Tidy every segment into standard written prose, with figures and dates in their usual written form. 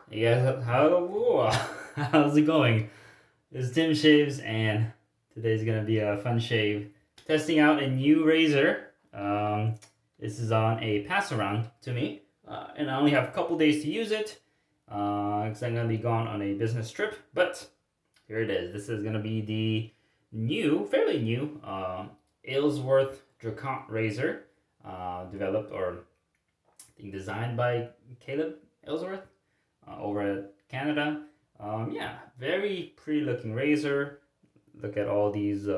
Yeah, how's it going? It's Tim Shaves, and today's gonna be a fun shave. Testing out a new razor. This is on a pass around to me, and I only have a couple days to use it because I'm gonna be gone on a business trip. But here it is. This is gonna be the fairly new Alysworth Drakkant razor, developed or I think designed by Caleb Ellsworth over at Canada. Yeah, very pretty looking razor. Look at all these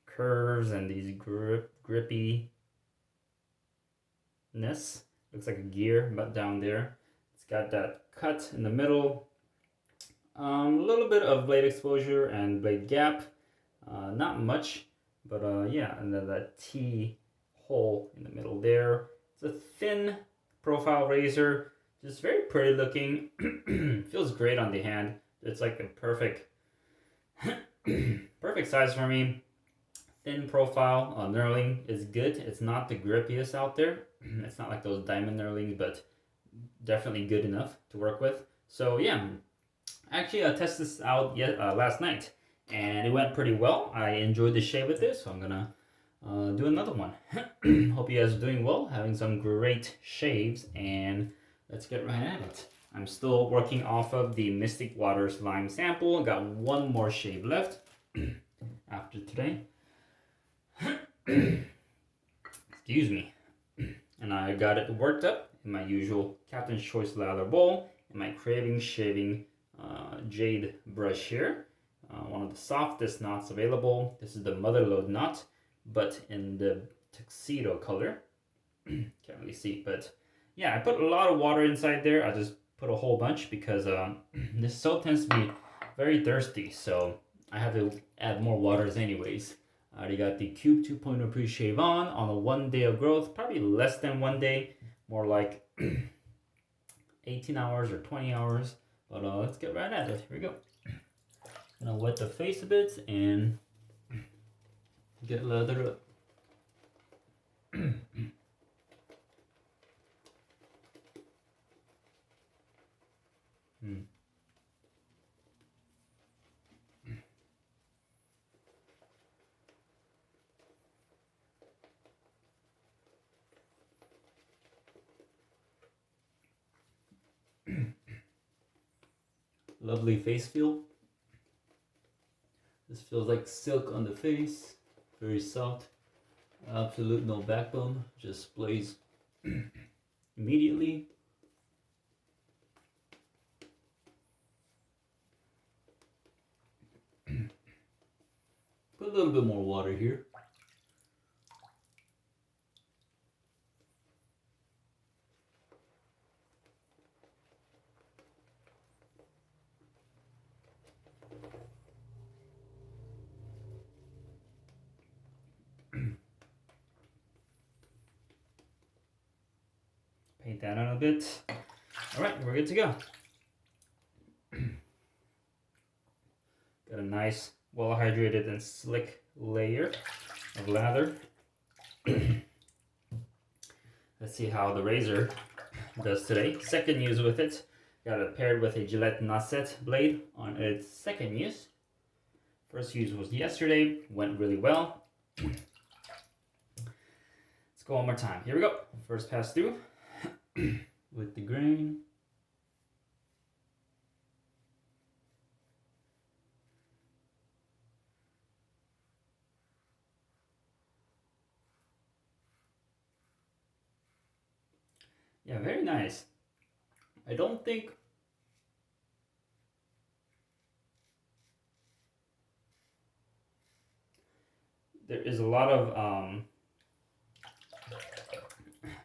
curves and these grippiness. Looks like a gear, but down there. It's got that cut in the middle. A little bit of blade exposure and blade gap. Not much, but yeah, and then that T hole in the middle there. It's a thin profile razor, just very pretty looking. Feels great on the hand. It's like a perfect perfect size for me. Thin profile. Knurling is good. It's not the grippiest out there. It's not like those diamond knurlings, but definitely good enough to work with. So yeah, actually I tested this out last night, and it went pretty well. I enjoyed the shave with this, so I'm gonna do another one. Hope you guys are doing well, having some great shaves, and let's get right at it. I'm still working off of the Mystic Waters lime sample. I got one more shave left after today. Excuse me. And I got it worked up in my usual Captain's Choice lather bowl and my Craving shaving Jade brush here. One of the softest knots available. This is the Motherlode knot, but in the tuxedo color. Can't really see, but yeah, I put a lot of water inside there. I just put a whole bunch because this soap tends to be very thirsty, so I have to add more waters anyways. I already got the Cube 2.0 pre-shave on a 1 day of growth, probably less than 1 day, more like 18 hours or 20 hours. But let's get right at it. Here we go. Gonna wet the face a bit and get lathered up. Lovely face feel. This feels like silk on the face, very soft, absolute no backbone, just splays immediately. Put a little bit more water here. Paint that on a bit. All right, we're good to go. Got a nice, well hydrated and slick layer of lather. Let's see how the razor does today. Second use with it. Got it paired with a Gillette Nacet blade on its second use. First use was yesterday, went really well. Let's go one more time. Here we go. First pass through with the grain. Yeah, very nice. I don't think there is a lot of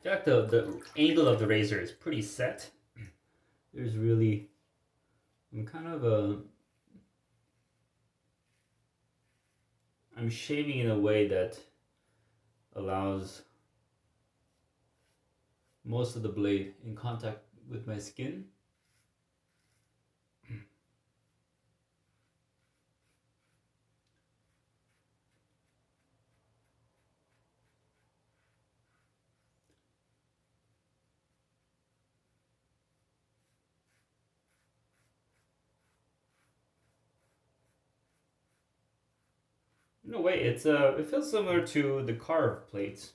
I feel like the angle of the razor is pretty set. There's really, I'm shaving in a way that allows most of the blade in contact with my skin. a way, it feels similar to the carve plates.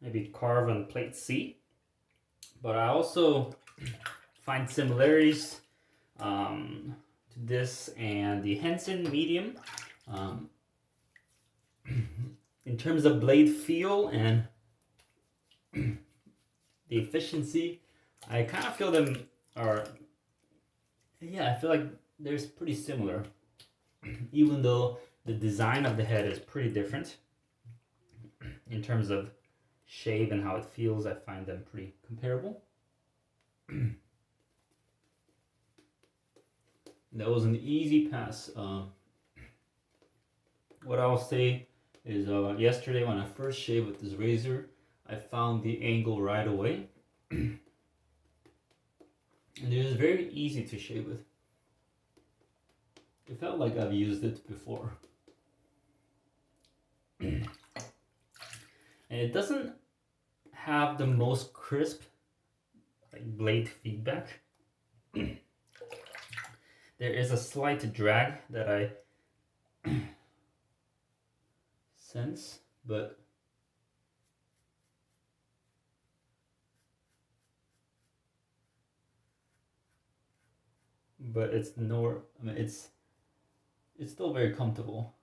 Maybe carve on plate C. But I also find similarities to this and the Henson medium. In terms of blade feel and the efficiency, I kind of feel them are, yeah, I feel like they're pretty similar, even though the design of the head is pretty different. In terms of shave and how it feels, I find them pretty comparable. That was an easy pass. What I'll say is yesterday when I first shaved with this razor, I found the angle right away. And it was very easy to shave with. It felt like I've used it before. And it doesn't have the most crisp blade feedback. There is a slight drag that I sense, but it's no, I mean it's still very comfortable.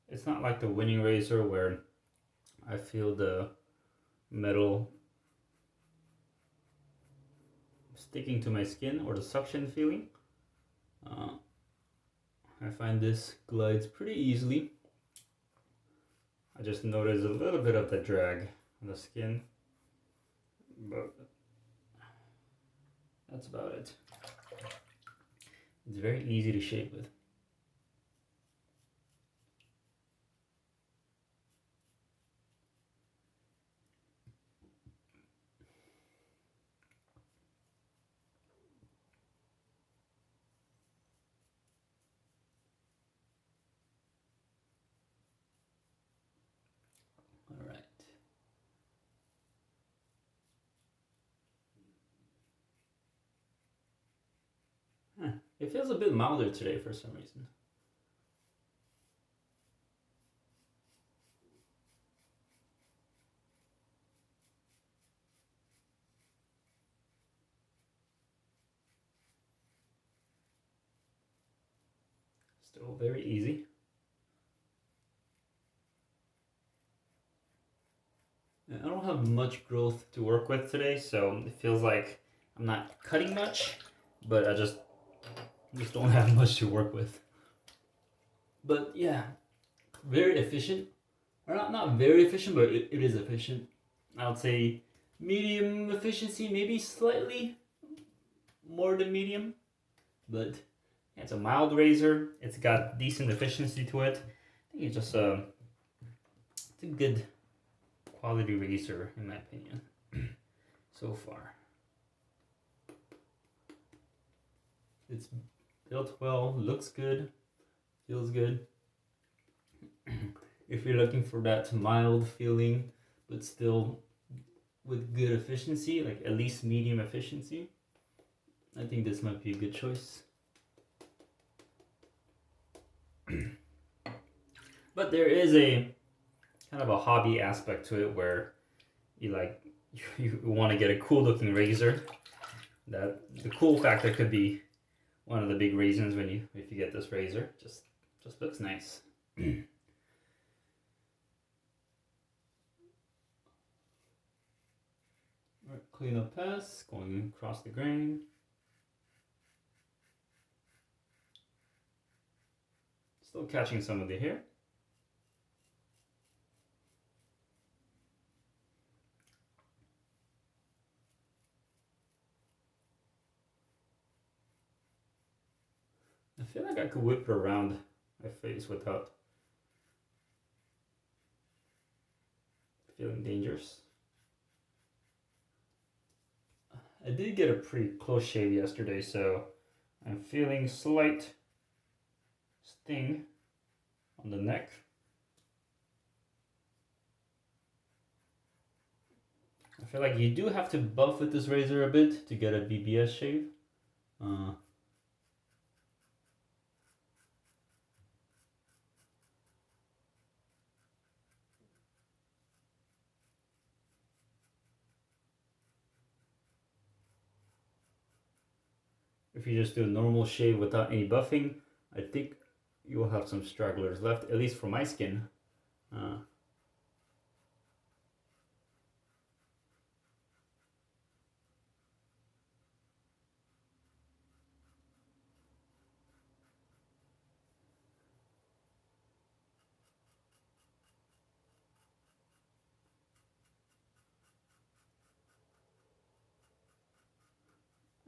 It's not like the winning razor where I feel the metal sticking to my skin or the suction feeling. I find this glides pretty easily. I just notice a little bit of the drag on the skin, but that's about it. It's very easy to shave with. All right. It feels a bit milder today for some reason. Still very easy. I don't have much growth to work with today, so it feels like I'm not cutting much, but I just don't have much to work with. But yeah, very efficient. Or not very efficient, but it is efficient. I would say medium efficiency, maybe slightly more than medium, but yeah, it's a mild razor. It's got decent efficiency to it. I think it's just it's a good quality razor in my opinion so far. It's built well, looks good, feels good. If you're looking for that mild feeling but still with good efficiency, like at least medium efficiency, I think this might be a good choice. But there is a kind of a hobby aspect to it where you want to get a cool looking razor. That the cool factor could be one of the big reasons if you get this razor. Just looks nice. Alright, clean up pass, going across the grain. Still catching some of the hair. I feel like I could whip it around my face without feeling dangerous. I did get a pretty close shave yesterday, so I'm feeling slight sting on the neck. I feel like you do have to buff with this razor a bit to get a BBS shave. If you just do a normal shave without any buffing, I think you'll have some stragglers left, at least for my skin.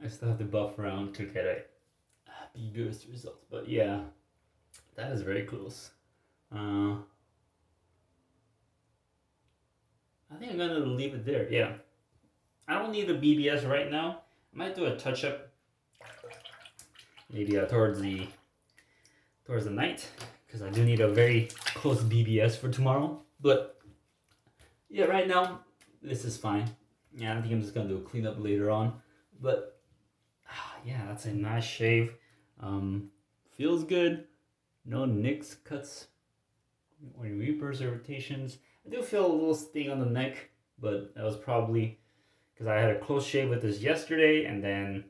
I still have to buff around to get a BBS result, but yeah, that is very close. I think I'm gonna leave it there. Yeah, I don't need a BBS right now. I might do a touch up, maybe towards the night, because I do need a very close BBS for tomorrow. But yeah, right now this is fine. Yeah, I think I'm just gonna do a cleanup later on. But yeah, that's a nice shave. Feels good. No nicks, cuts, or reapers or rotations. I do feel a little sting on the neck, but that was probably because I had a close shave with this yesterday, and then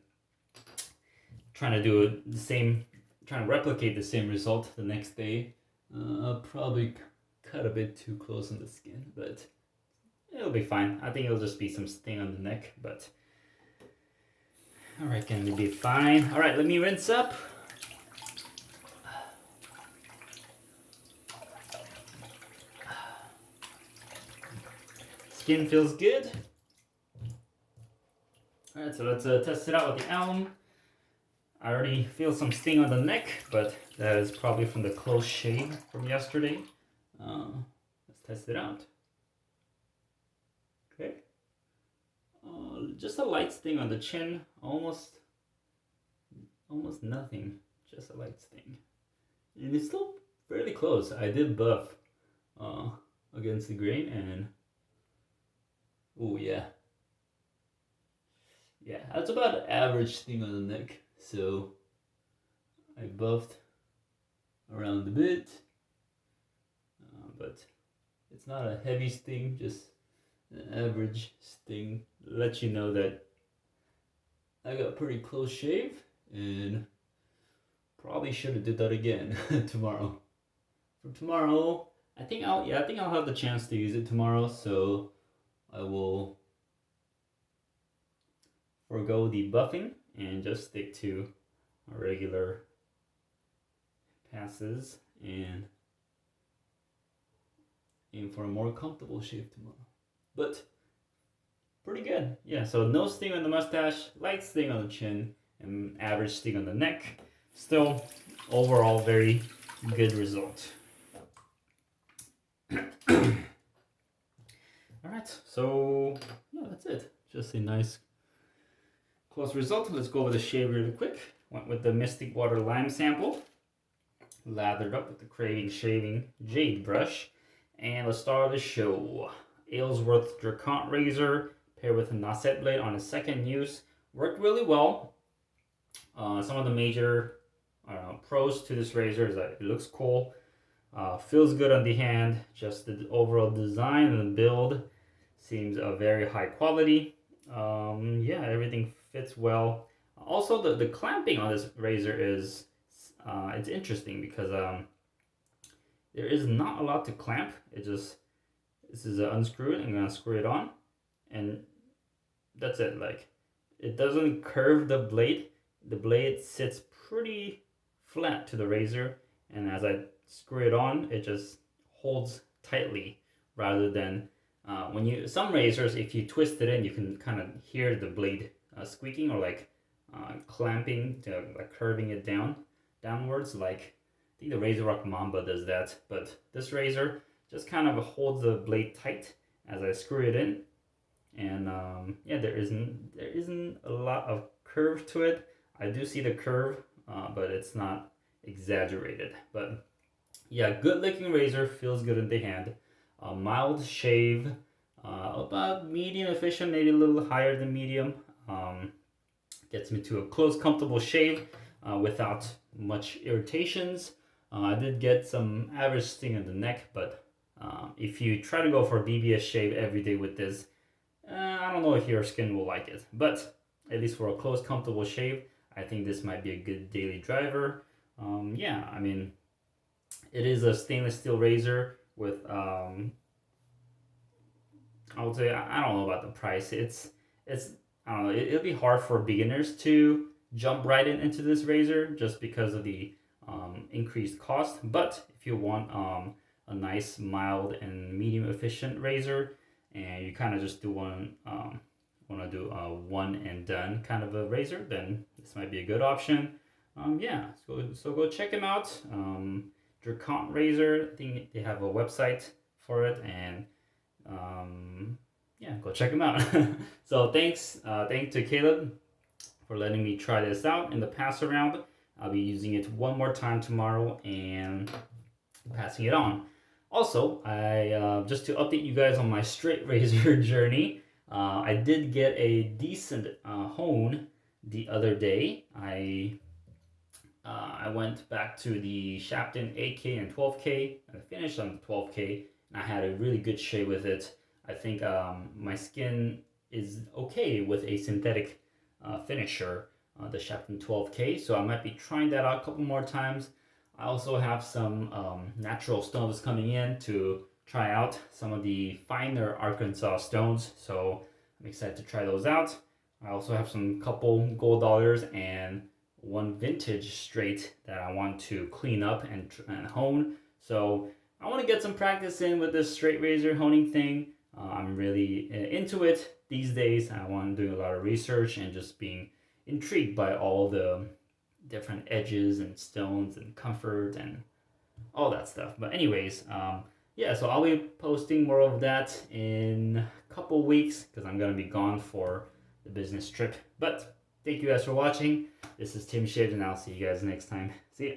trying to replicate the same result the next day. I'll probably cut a bit too close on the skin, but it'll be fine. I think it'll just be some sting on the neck, but I reckon it'll be fine. All right, let me rinse up. Skin feels good. All right, so let's test it out with the alum. I already feel some sting on the neck, but that is probably from the close shave from yesterday. Let's test it out. Okay. Just a light sting on the chin, almost nothing, just a light sting. And it's still fairly close. I did buff against the grain, and oh yeah. Yeah, that's about an average sting on the neck. So I buffed around a bit, but it's not a heavy sting, just an average sting. Let you know that I got a pretty close shave, and probably should have did that again tomorrow. For tomorrow, I think I'll have the chance to use it tomorrow, so I will forego the buffing and just stick to our regular passes and aim for a more comfortable shave tomorrow. But pretty good. Yeah, so no sting on the mustache, light sting on the chin, and average sting on the neck. Still, overall, very good result. Alright, so yeah, that's it. Just a nice close result. Let's go over the shave really quick. Went with the Mystic Water Lime sample. Lathered up with the Craving Shaving Jade brush. And let's start the show. Alysworth Drakkant razor paired with a Nacet blade on a second use. Worked really well. Some of the major pros to this razor is that it looks cool. Feels good on the hand. Just the overall design and the build seems very high quality. Yeah, everything fits well. Also, the clamping on this razor is it's interesting because there is not a lot to clamp. This is unscrewed. I'm gonna screw it on, and that's it. Like, it doesn't curve the blade. The blade sits pretty flat to the razor, and as I screw it on, it just holds tightly rather than some razors, if you twist it in, you can kind of hear the blade squeaking or like clamping, like curving it downwards. Like, I think the Razor Rock Mamba does that, but this razor just kind of holds the blade tight as I screw it in. And yeah, there isn't a lot of curve to it. I do see the curve, but it exaggerated. But yeah, good looking razor, feels good in the hand. Mild shave, about medium efficient, maybe a little higher than medium. Gets me to a close, comfortable shave without much irritations. I did get some average sting in the neck, but if you try to go for a BBS shave every day with this, I don't know if your skin will like it. But at least for a close, comfortable shave, I think this might be a good daily driver. Yeah, I mean, it is a stainless steel razor with, I would say, I don't know about the price. It's I don't know, it'll be hard for beginners to jump right into this razor just because of the increased cost. But if you want a nice, mild, and medium efficient razor, and you kind of just do want to do a one and done kind of a razor, then this might be a good option. Yeah, so go check them out. Drakkant razor, I think they have a website for it, and yeah, go check them out. So thanks to Caleb for letting me try this out in the pass around. I'll be using it one more time tomorrow and passing it on. Also, I just to update you guys on my straight razor journey, I did get a decent hone the other day. I went back to the Shapton 8K and 12K, and I finished on the 12K, and I had a really good shave with it. I think my skin is okay with a synthetic finisher, the Shapton 12K, so I might be trying that out a couple more times. I also have some natural stones coming in to try out some of the finer Arkansas stones, so I'm excited to try those out. I also have some couple gold dollars and one vintage straight that I want to clean up and hone. So I want to get some practice in with this straight razor honing thing. I'm really into it these days. I want to do a lot of research and just being intrigued by all the different edges and stones and comfort and all that stuff. But anyways, yeah, so I'll be posting more of that in a couple weeks because I'm going to be gone for the business trip. But thank you guys for watching. This is Tim Shade, and I'll see you guys next time. See ya.